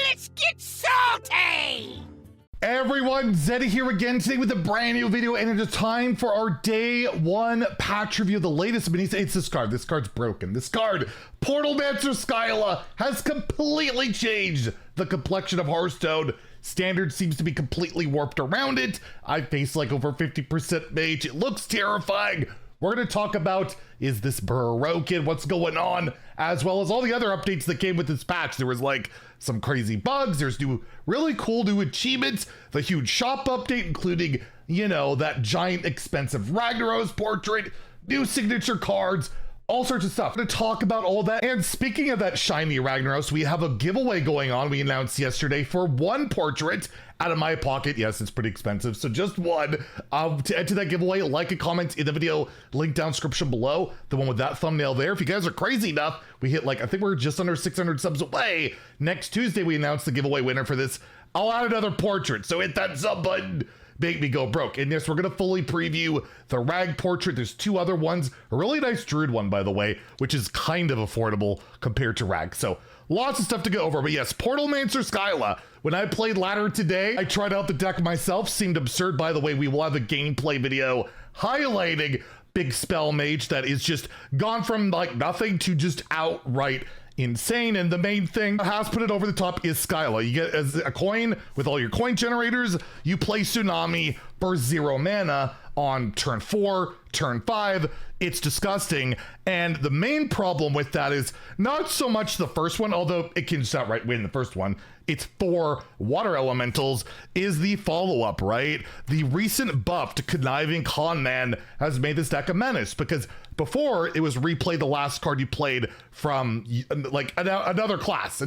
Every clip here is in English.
Let's get salty! Everyone, Zeddy here again today with a brand new video, and it is time for our day one patch review of the latest minis. It's this card. This card's broken. This card, Portalmancer Skyla, has completely changed the complexion of Hearthstone. Standard seems to be completely warped around it. I face like over 50% mage. It looks terrifying. We're going to talk about, is this broken? What's going on? As well as all the other updates that came with this patch. There was like some crazy bugs. There's really cool new achievements. The huge shop update, including, you know, that giant expensive Ragnaros portrait, new signature cards, all sorts of stuff. I'm going to talk about all that. And speaking of that shiny Ragnaros, we have a giveaway going on. We announced yesterday for one portrait out of my pocket. Yes, it's pretty expensive, so just one. To enter that giveaway, like and comment in the video, link down description below, the one with that thumbnail there. If you guys are crazy enough, we hit like, I think we're just under 600 subs away. Next Tuesday, we announce the giveaway winner for this. I'll add another portrait, so hit that sub button. Make me go broke. In this, we're going to fully preview the Rag portrait. There's two other ones. A really nice Druid one, by the way, which is kind of affordable compared to Rag. So lots of stuff to go over. But yes, Portalmancer Skyla. When I played ladder today, I tried out the deck myself. Seemed absurd. By the way, we will have a gameplay video highlighting Big Spell Mage that is just gone from like nothing to just outright insane. And the main thing that has put it over the top is Skyla. You get as a coin with all your coin generators. You play Tsunami for 0 mana on turn 4, turn 5. It's disgusting. And the main problem with that is not so much the first one, although it can just outright win the first one. It's 4 water elementals is the follow-up, right? The recent buff to Conniving Conman has made this deck a menace, because before it was replay the last card you played from like another class,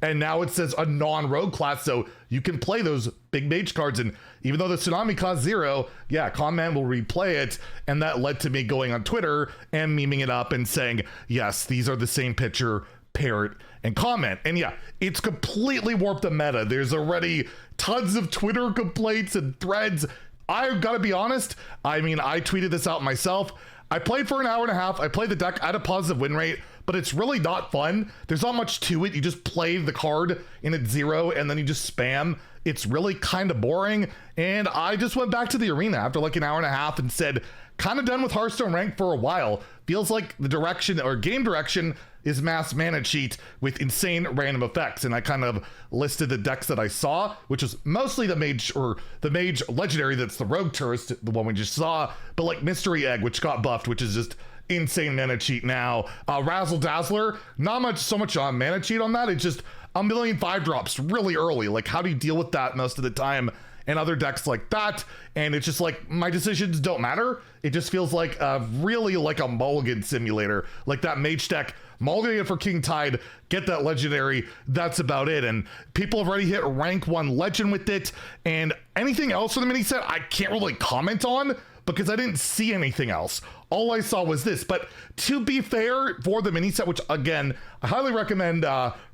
and now it says a non-rogue class, so you can play those big mage cards. And even though the Tsunami costs 0, yeah, Conman will replay it, and that led to me going on Twitter and memeing it up and saying, yes, these are the same picture, parrot and comment. And yeah, it's completely warped the meta. There's already tons of Twitter complaints and threads. I gotta be honest, I mean, I tweeted this out myself. I played for an hour and a half. I played the deck at a positive win rate, but it's really not fun. There's not much to it. You just play the card and it's 0, and then you just spam. It's really kind of boring. And I just went back to the arena after like an hour and a half and said, kind of done with Hearthstone Rank for a while. Feels like the direction or game direction is mass mana cheat with insane random effects. And I kind of listed the decks that I saw, which was mostly the Mage, or the Mage Legendary, that's the Rogue Tourist, the one we just saw, but like Mystery Egg, which got buffed, which is just insane mana cheat now. Razzle Dazzler, not so much on mana cheat on that. It's just a million 5-drops really early. Like, how do you deal with that most of the time? And other decks like that, and it's just like, my decisions don't matter. It just feels like really like a mulligan simulator, like that Mage deck, mulligan it for King Tide, get that legendary, that's about it. And people have already hit rank 1 legend with it, and anything else for the mini set I can't really comment on because I didn't see anything else. All I saw was this. But to be fair, for the mini set, which again, I highly recommend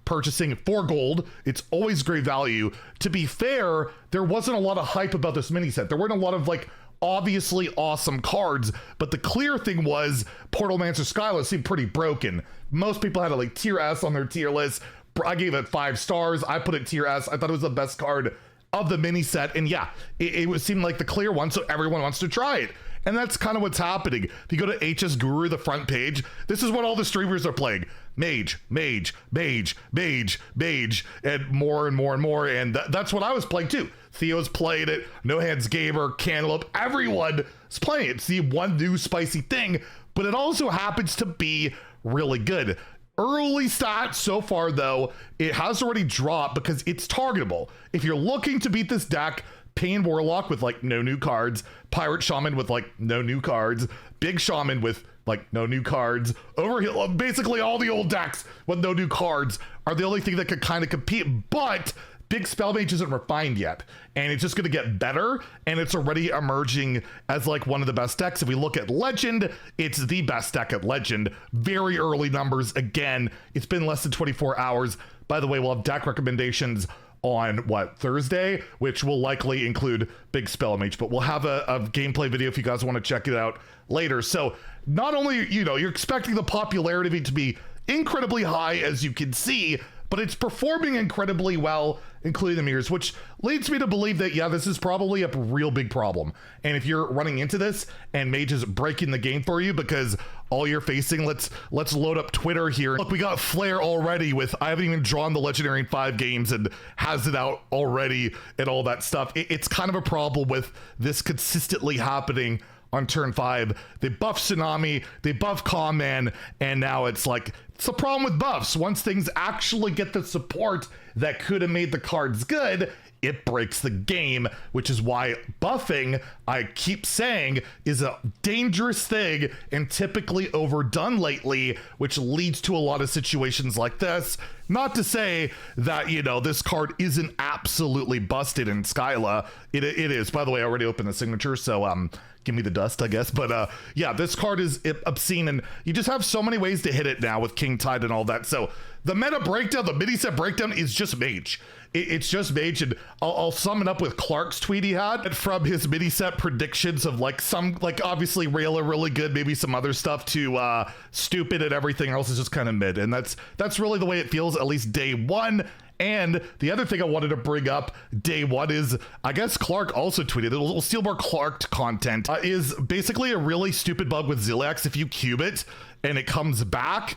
purchasing for gold, it's always great value. To be fair, there wasn't a lot of hype about this mini set. There weren't a lot of like obviously awesome cards, but the clear thing was Portalmancer Skyla seemed pretty broken. Most people had a like tier S on their tier list. I gave it 5 stars. I put it tier S. I thought it was the best card of the mini set, and yeah, it seemed like the clear one, so everyone wants to try it. And that's kind of what's happening. If you go to HS Guru, the front page, this is what all the streamers are playing. Mage, Mage, Mage, Mage, Mage, and more and more and more. And that's what I was playing too. Theo's played it, No Hands Gamer, Cantaloupe, everyone is playing it. It's the one new spicy thing, but it also happens to be really good. Early stats so far though, it has already dropped because it's targetable. If you're looking to beat this deck, Pain Warlock with like no new cards, Pirate Shaman with like no new cards, Big Shaman with like no new cards, Overheal, basically all the old decks with no new cards are the only thing that could kind of compete. But Big Spell Mage isn't refined yet, and it's just going to get better, and it's already emerging as like one of the best decks. If we look at Legend, it's the best deck at Legend. Very early numbers. Again, it's been less than 24 hours. By the way, we'll have deck recommendations on Thursday, which will likely include Big Spell Mage, but we'll have a gameplay video if you guys want to check it out later. So not only, you know, you're expecting the popularity to be incredibly high, as you can see, but it's performing incredibly well, including the mirrors, which leads me to believe that, yeah, this is probably a real big problem. And if you're running into this and Mage is breaking the game for you because all you're facing, let's load up Twitter here. Look, we got Flare already with, I haven't even drawn the Legendary in 5 games and has it out already and all that stuff. It's kind of a problem with this consistently happening on turn 5. They buff Tsunami, they buff Calm Man, and now it's like, it's a problem with buffs. Once things actually get the support that could have made the cards good, it breaks the game, which is why buffing, I keep saying, is a dangerous thing and typically overdone lately, which leads to a lot of situations like this. Not to say that, you know, this card isn't absolutely busted in Skyla. It is. By the way, I already opened the signature, so give me the dust, I guess. But yeah, this card is obscene, and you just have so many ways to hit it now with King Tide and all that. So the meta breakdown, the mini set breakdown is just Mage. It's just Mage, and I'll sum it up with Clark's tweet he had from his mini set predictions of like some, like obviously Rayla really good, maybe some other stuff to stupid, and everything else is just kind of mid. And that's really the way it feels, at least day one. And the other thing I wanted to bring up day one is, I guess Clark also tweeted, we'll steal more Clark content, is basically a really stupid bug with Zilliax. If you cube it and it comes back,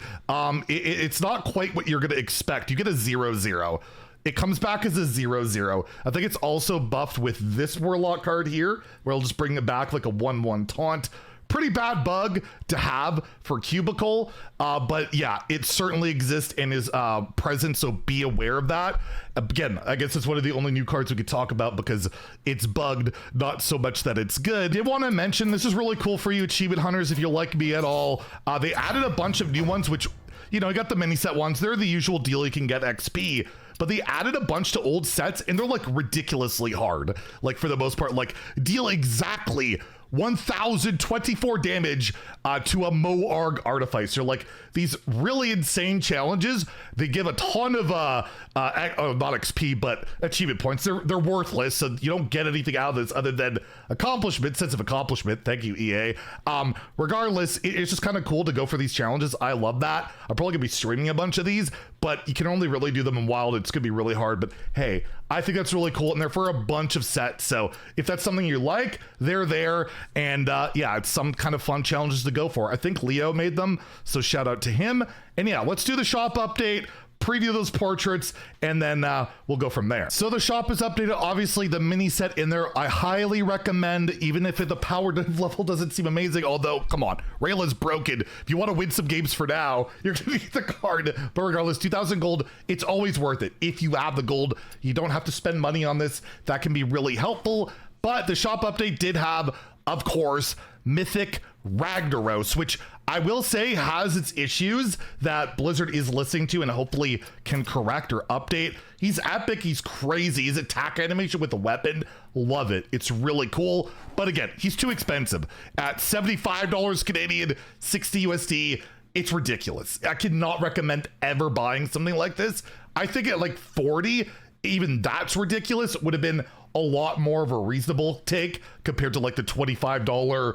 it's not quite what you're going to expect. You get a 0/0. It comes back as a 0/0. I think it's also buffed with this Warlock card here, where I'll just bring it back like a 1/1 taunt. Pretty bad bug to have for Cubicle, but yeah, it certainly exists and is present, so be aware of that. Again, I guess it's one of the only new cards we could talk about because it's bugged, not so much that it's good. I did want to mention, this is really cool for you achievement hunters if you like me at all. They added a bunch of new ones, which, you know, I got the mini set ones. They're the usual deal, you can get XP. But they added a bunch to old sets, and they're like ridiculously hard. Like for the most part, like deal exactly 1024 damage to a Moarg Artificer. Like these really insane challenges. They give a ton of not XP, but achievement points. They're worthless, so you don't get anything out of this other than accomplishment, sense of accomplishment. Thank you, EA. Regardless, it's just kind of cool to go for these challenges. I love that. I'm probably gonna be streaming a bunch of these, but you can only really do them in Wild. It's gonna be really hard, but hey, I think that's really cool, and they're for a bunch of sets. So if that's something you like, they're there, and yeah, it's some kind of fun challenges to go for. I think Leo made them, so shout out to him. And yeah, let's do the shop update, preview those portraits, and then we'll go from there. So the shop is updated. Obviously, the mini set in there, I highly recommend, even if the power level doesn't seem amazing. Although, come on, Rayla's broken. If you want to win some games for now, you're gonna need the card. But regardless, 2,000 gold, it's always worth it. If you have the gold, you don't have to spend money on this. That can be really helpful. But the shop update did have, of course, Mythic Ragnaros, which I will say has its issues that Blizzard is listening to and hopefully can correct or update. He's epic, he's crazy. His attack animation with the weapon, love it. It's really cool. But again, he's too expensive. At $75 Canadian, 60 USD, it's ridiculous. I cannot recommend ever buying something like this. I think at like 40, even that's ridiculous. It would have been a lot more of a reasonable take compared to like the $25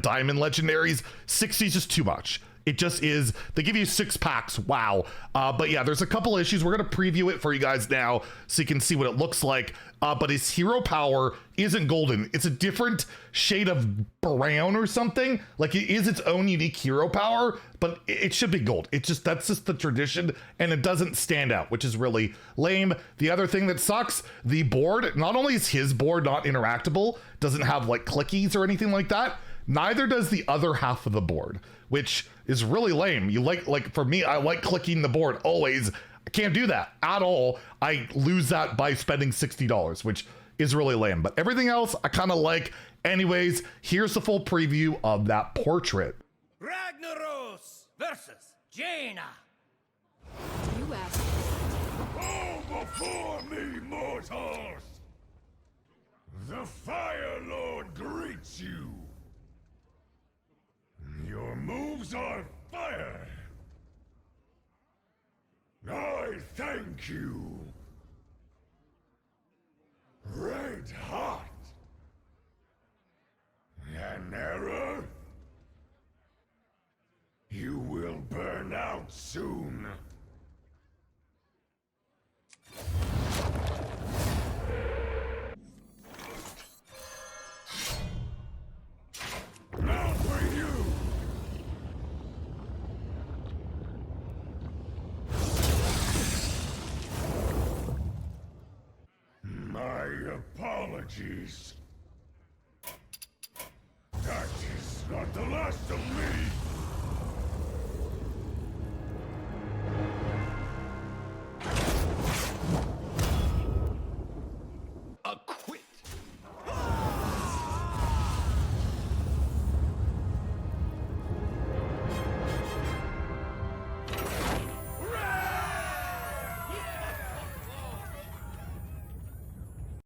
diamond legendaries. 60 is just too much. It just is. They give you 6 packs. Wow. But yeah, there's a couple issues. We're going to preview it for you guys now so you can see what it looks like. But his hero power isn't golden. It's a different shade of brown or something. Like it is its own unique hero power, but it should be gold. It's just, that's just the tradition, and it doesn't stand out, which is really lame. The other thing that sucks, the board, not only is his board not interactable, doesn't have like clickies or anything like that, neither does the other half of the board, which is really lame. You like for me, I like clicking the board always. I can't do that at all. I lose that by spending $60, which is really lame. But everything else I kind of like. Anyways, here's the full preview of that portrait. Ragnaros versus Jaina. You asked. Go before me, mortals! The Fire Lord greets you. Your moves are fire. I thank you. Red hot. An error? You will burn out soon. apologies. That is not the last of me. Acquit.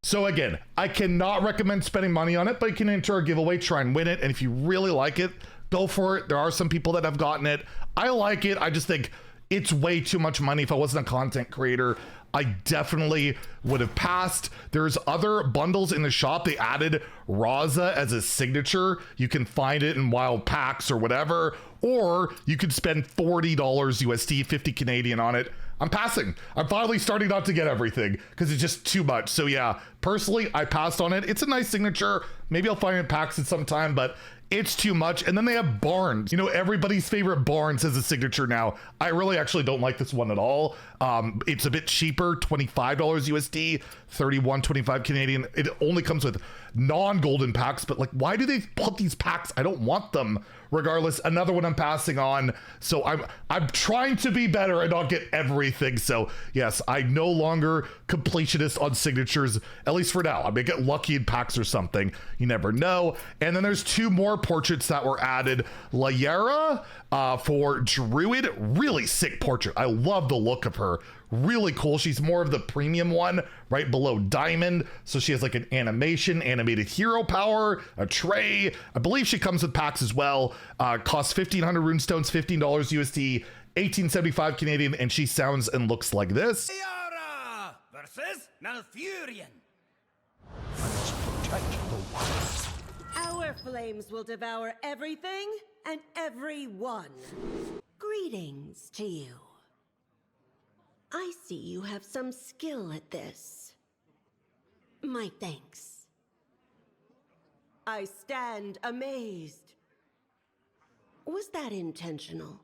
So again, I cannot recommend spending money on it, but you can enter a giveaway, try and win it. And if you really like it, go for it. There are some people that have gotten it. I like it. I just think it's way too much money. If I wasn't a content creator, I definitely would have passed. There's other bundles in the shop. They added Raza as a signature. You can find it in wild packs or whatever, or you could spend $40 USD, 50 Canadian on it. I'm passing. I'm finally starting not to get everything because it's just too much. So yeah, personally, I passed on it. It's a nice signature. Maybe I'll find it in packs at some time, but it's too much. And then they have Barnes. You know, everybody's favorite Barnes has a signature now. I really actually don't like this one at all. It's a bit cheaper, $25 USD, 31.25 Canadian. It only comes with non-golden packs, but like, why do they put these packs? I don't want them. Regardless, another one I'm passing on. So I'm trying to be better and not get everything. So yes, I'm no longer completionist on signatures, at least for now. I may get lucky in packs or something. You never know. And then there's two more portraits that were added. Leyara for Druid, really sick portrait. I love the look of her. Really cool. She's more of the premium one right below Diamond. So she has like an animation, animated hero power, a tray. I believe she comes with packs as well. Costs 1,500 runestones, $15 USD, 1875 Canadian, and she sounds and looks like this. Leyara versus Malfurion. Our flames will devour everything and everyone. Greetings to you. I see you have some skill at this. My thanks. I stand amazed. Was that intentional?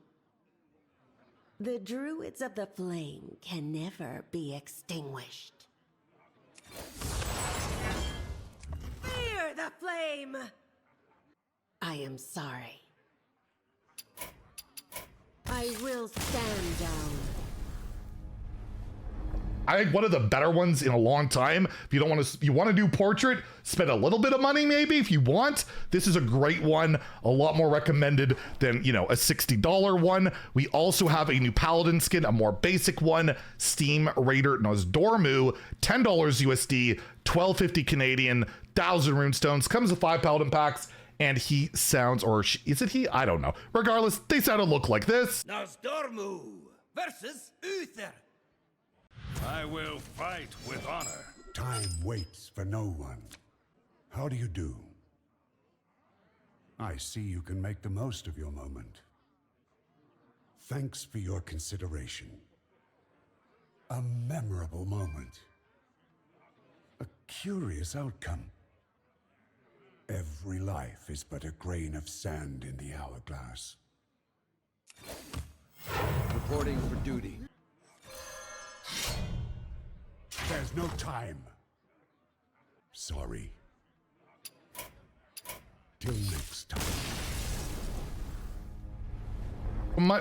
The Druids of the Flame can never be extinguished. Fear the flame! I am sorry. I will stand down. I think one of the better ones in a long time. If you don't want to, you want to do portrait, spend a little bit of money maybe if you want. This is a great one, a lot more recommended than, you know, a $60 one. We also have a new Paladin skin, a more basic one, Steam Raider Nozdormu, $10 USD, 1250 Canadian, 1,000 runestones, comes with 5 Paladin packs, and he sounds, or is it he? I don't know. Regardless, they sound to look like this. Nozdormu versus Uther. I will fight with honor. Time waits for no one. How do you do? I see you can make the most of your moment. Thanks for your consideration. A memorable moment. A curious outcome. Every life is but a grain of sand in the hourglass. Reporting for duty. There's no time. Sorry. Till next time.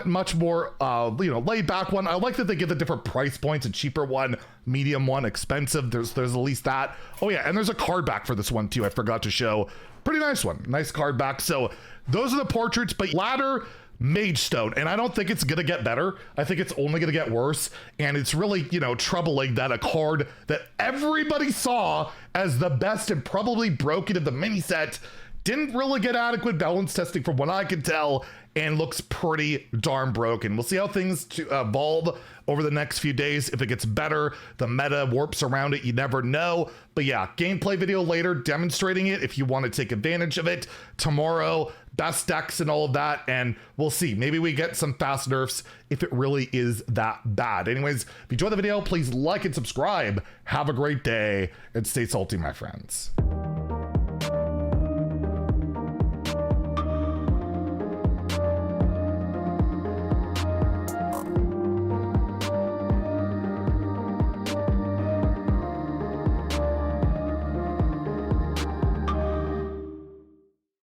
Much more, you know, laid back one. I like that they give the different price points, a cheaper one, medium one, expensive. There's at least that. Oh yeah, and there's a card back for this one too. I forgot to show. Pretty nice one. Nice card back. So those are the portraits, but ladder, Mage Stone, and I don't think it's gonna get better. I think it's only gonna get worse, and it's really, you know, troubling that a card that everybody saw as the best and probably broken of the mini set didn't really get adequate balance testing from what I can tell, and looks pretty darn broken. We'll see how things evolve over the next few days. If it gets better, the meta warps around it, you never know. But yeah, gameplay video later demonstrating it if you want to take advantage of it. Tomorrow, best decks and all of that, and we'll see. Maybe we get some fast nerfs if it really is that bad. Anyways, if you enjoyed the video, please like and subscribe. Have a great day, and stay salty, my friends.